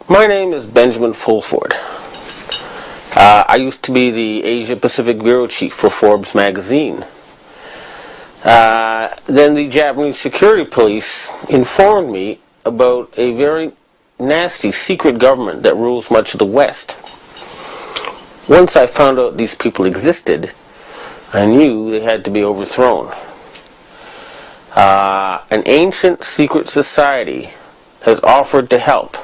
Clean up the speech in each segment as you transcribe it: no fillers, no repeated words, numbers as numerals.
My name is Benjamin Fulford. I used to be the Asia Pacific Bureau Chief for Forbes magazine. Then the Japanese security police informed me about a very nasty secret government that rules much of the West. Once I found out these people existed, I knew they had to be overthrown. An ancient secret society has offered to help.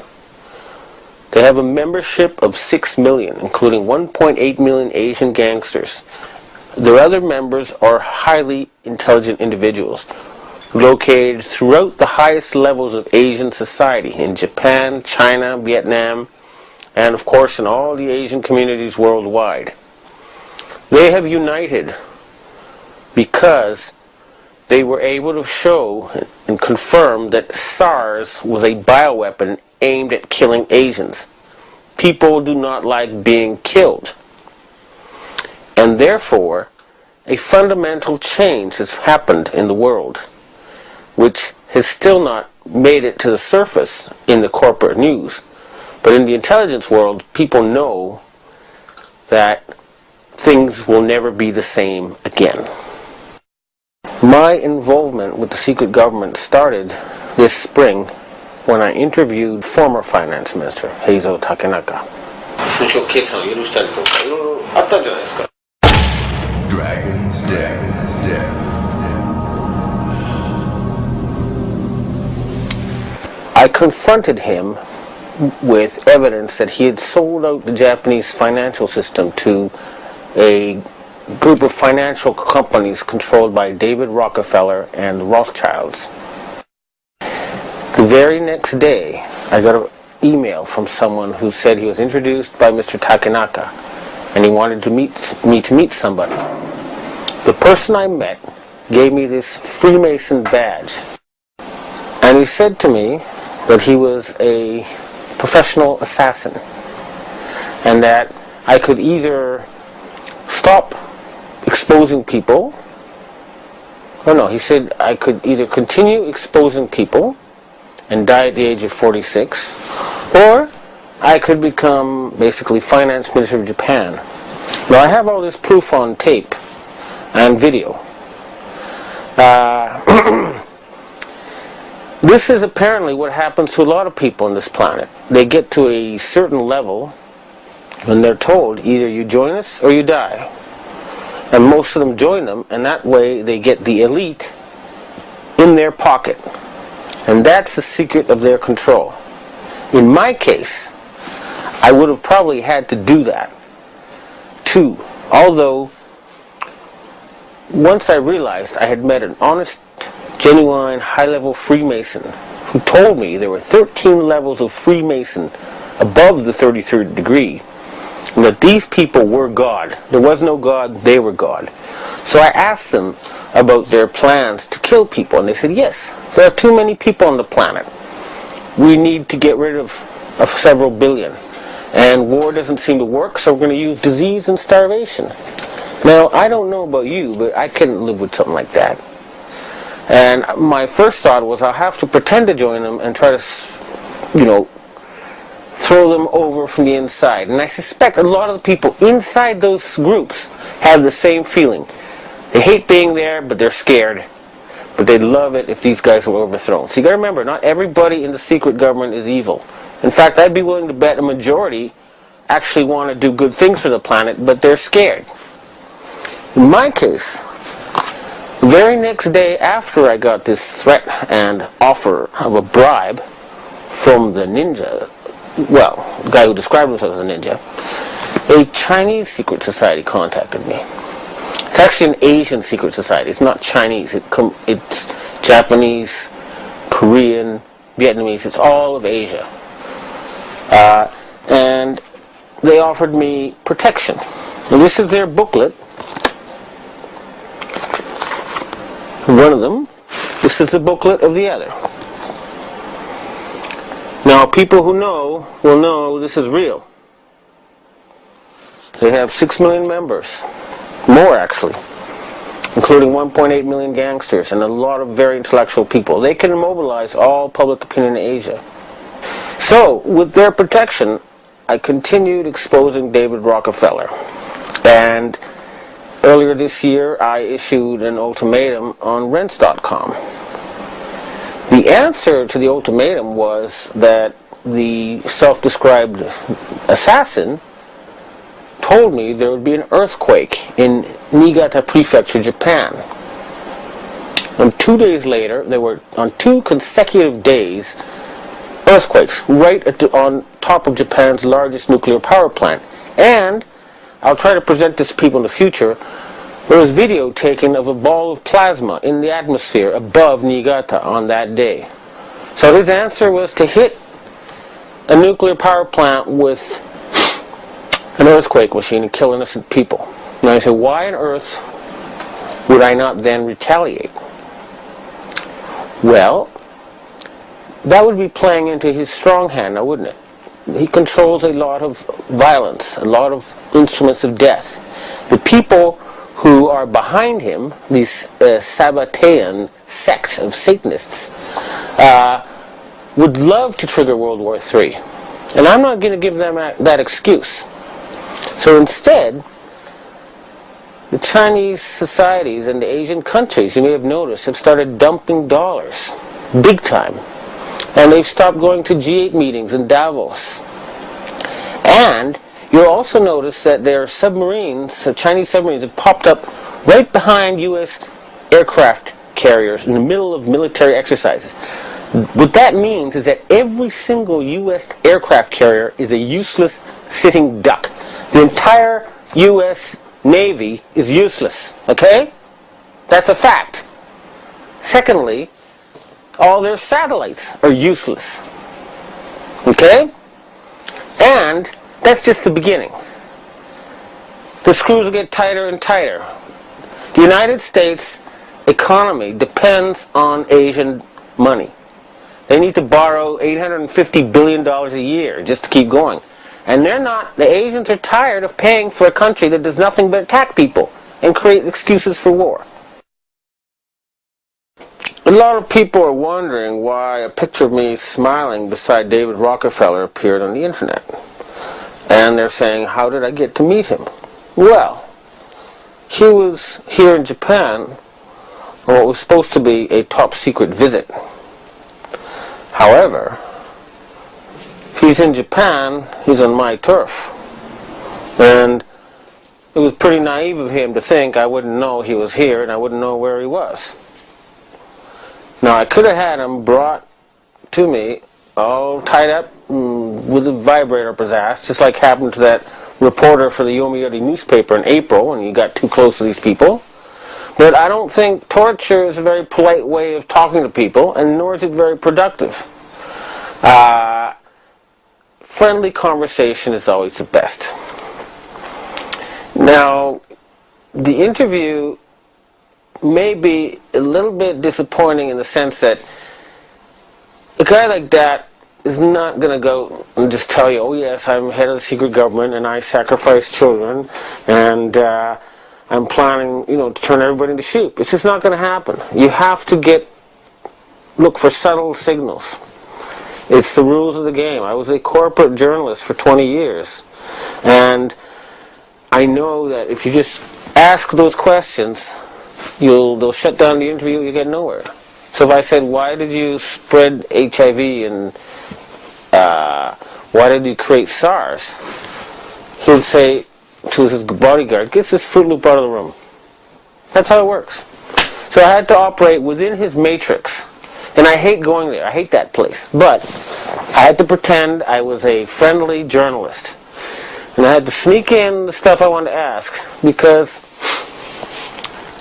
They have a membership of 6 million, including 1.8 million Asian gangsters. Their other members are highly intelligent individuals located throughout the highest levels of Asian society in Japan, China, Vietnam, and of course in all the Asian communities worldwide. They have united because they were able to show and confirm that SARS was a bioweapon aimed at killing Asians. People do not like being killed. And therefore, a fundamental change has happened in the world, which has still not made it to the surface in the corporate news. But in the intelligence world, people know that things will never be the same again. My involvement with the secret government started this spring when I interviewed former finance minister Heizo Takenaka. Dragon's Den. I confronted him with evidence that he had sold out the Japanese financial system to a group of financial companies controlled by David Rockefeller and the Rothschilds. The very next day, I got an email from someone who said he was introduced by Mr. Takenaka and he wanted to meet somebody. The person I met gave me this Freemason badge, and he said to me that he was a professional assassin and that I could either stop exposing people, he said I could either continue exposing people and die at the age of 46, or I could become basically finance minister of Japan. Now I have all this proof on tape and video. This is apparently what happens to a lot of people on this planet. They get to a certain level and they're told either you join us or you die. And most of them join them, and that way they get the elite in their pocket. And that's the secret of their control. In my case, I would have probably had to do that too. Although, once I realized I had met an honest, genuine, high-level Freemason who told me there were 13 levels of Freemason above the 33rd degree, and that these people were God. There was no God, they were God. So I asked them about their plans to kill people, and they said, yes, there are too many people on the planet. We need to get rid of several billion. And war doesn't seem to work, so we're going to use disease and starvation. Now, I don't know about you, but I couldn't live with something like that. And my first thought was I'll have to pretend to join them and try to, throw them over from the inside. And I suspect a lot of the people inside those groups have the same feeling. They hate being there, but they're scared. But they'd love it if these guys were overthrown. So you got to remember, not everybody in the secret government is evil. In fact, I'd be willing to bet a majority actually want to do good things for the planet, but they're scared. In my case, the very next day after I got this threat and offer of a bribe from the ninja, the guy who described himself as a ninja, a Chinese secret society contacted me. It's actually an Asian secret society. It's not Chinese. It's Japanese, Korean, Vietnamese. It's all of Asia. And they offered me protection. And this is their booklet. One of them. This is the booklet of the other. Now, people who know will know this is real. They have 6 million members. More, actually. Including 1.8 million gangsters and a lot of very intellectual people. They can mobilize all public opinion in Asia. So, with their protection, I continued exposing David Rockefeller. And earlier this year, I issued an ultimatum on Rents.com. The answer to the ultimatum was that the self-described assassin told me there would be an earthquake in Niigata Prefecture, Japan. And 2 days later, there were, on 2 consecutive days, earthquakes right on top of Japan's largest nuclear power plant. And I'll try to present this to people in the future. There was video taken of a ball of plasma in the atmosphere above Niigata on that day. So his answer was to hit a nuclear power plant with an earthquake machine and kill innocent people. Now I say, why on earth would I not then retaliate? Well, that would be playing into his strong hand now, wouldn't it? He controls a lot of violence, a lot of instruments of death. The people who are behind him, these Sabbatean sect of Satanists, would love to trigger World War III. And I'm not going to give them that excuse. So instead, the Chinese societies and the Asian countries, you may have noticed, have started dumping dollars, big time. And they've stopped going to G8 meetings in Davos. And you'll also notice that their submarines, Chinese submarines, have popped up right behind U.S. aircraft carriers in the middle of military exercises. What that means is that every single U.S. aircraft carrier is a useless sitting duck. The entire U.S. Navy is useless, okay? That's a fact. Secondly, all their satellites are useless, okay? And that's just the beginning. The screws will get tighter and tighter. The United States economy depends on Asian money. They need to borrow $850 billion a year just to keep going. And the Asians are tired of paying for a country that does nothing but attack people and create excuses for war. A lot of people are wondering why a picture of me smiling beside David Rockefeller appeared on the internet. And they're saying, how did I get to meet him? Well, he was here in Japan on what was supposed to be a top secret visit. However, if he's in Japan, he's on my turf. And it was pretty naive of him to think I wouldn't know he was here and I wouldn't know where he was. Now, I could have had him brought to me all tied up with a vibrator up his ass, just like happened to that reporter for the Yomiuri newspaper in April when he got too close to these people. But I don't think torture is a very polite way of talking to people, and nor is it very productive. Friendly conversation is always the best. Now, the interview may be a little bit disappointing in the sense that a guy like that is not going to go and just tell you, oh yes, I'm head of the secret government and I sacrifice children and I'm planning, to turn everybody into sheep. It's just not going to happen. You have to look for subtle signals. It's the rules of the game. I was a corporate journalist for 20 years. And I know that if you just ask those questions, they'll shut down the interview, you get nowhere. So if I said, why did you spread HIV and why did you create SARS? He would say to his bodyguard, get this Fruit Loop out of the room. That's how it works. So I had to operate within his matrix. And I hate going there. I hate that place. But I had to pretend I was a friendly journalist. And I had to sneak in the stuff I wanted to ask because,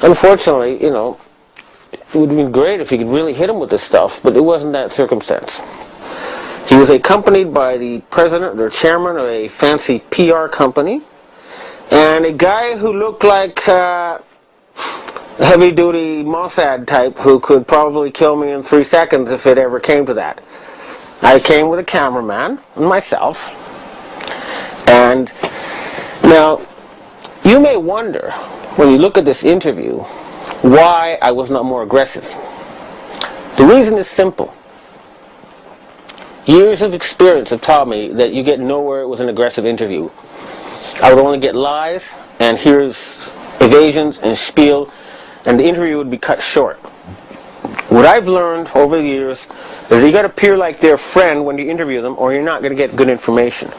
unfortunately, it would have been great if he could really hit him with this stuff, but it wasn't that circumstance. He was accompanied by the president or chairman of a fancy PR company, and a guy who looked like a heavy-duty Mossad type who could probably kill me in 3 seconds if it ever came to that. I came with a cameraman and myself, and now you may wonder, when you look at this interview, why I was not more aggressive. The reason is simple. Years of experience have taught me that you get nowhere with an aggressive interview. I would only get lies, and here's evasions and spiel, and the interview would be cut short. What I've learned over the years is that you got to appear like their friend when you interview them, or you're not going to get good information.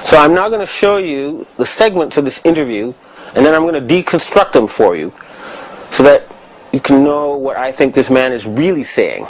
So I'm now going to show you the segments of this interview, and then I'm going to deconstruct them for you so that you can know what I think this man is really saying.